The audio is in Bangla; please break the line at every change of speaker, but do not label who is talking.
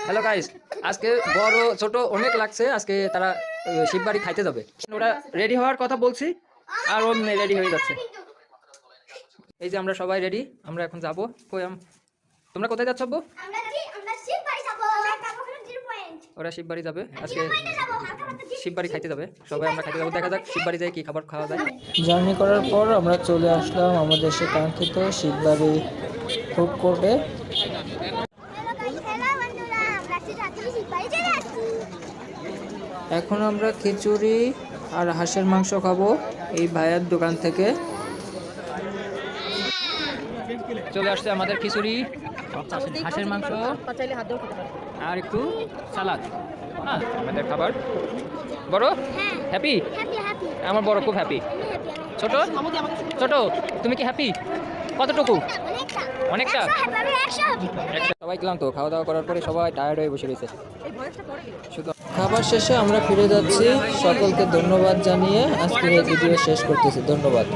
হ্যালো গাইস, আজকে বড় ছোট অনেক লাগছে। আজকে তারা শিববাড়ি খাইতে যাবে। ওরা রেডি হওয়ার কথা বলছি আর অমনি রেডি হয়ে যাচ্ছে। এই যে আমরা সবাই রেডি, আমরা এখন যাবো। তোমরা কোথায় যাচ্ছ আব্বু? ওরা শিববাড়ি যাবে, আজকে শিববাড়ি খাইতে যাবে সবাই। আমরা খাইতে যাবো, দেখা যাক শিববাড়ি যাই কি খাবার খাওয়া যায়। জার্নি করার পর আমরা চলে আসলাম আমাদের সে কাঙ্ক্ষিত শিববাড়ি ফুড কোর্টে। এখন আমরা খিচুড়ি আর হাঁসের মাংস খাবো এই ভাইয়ের দোকান থেকে। চলে আসছে আমাদের খিচুড়ি, হাঁসের মাংস আর একটু সালাদ। হ্যাঁ, আমাদের খাবার। বড় হ্যাপি? আমার বড় খুব হ্যাপি। ছোট ছোট তুমি কি হ্যাপি? কতটুকু? অনেকটা। সবাই ক্লান্ত, খাওয়া দাওয়া করার পরে সবাই টায়ার্ড হয়ে বসে রয়েছে। শুধু খাবার শেষে আমরা ফিরে যাচ্ছি। সকলকে ধন্যবাদ জানিয়ে আজকের এই ভিডিও শেষ করতেছি। ধন্যবাদ।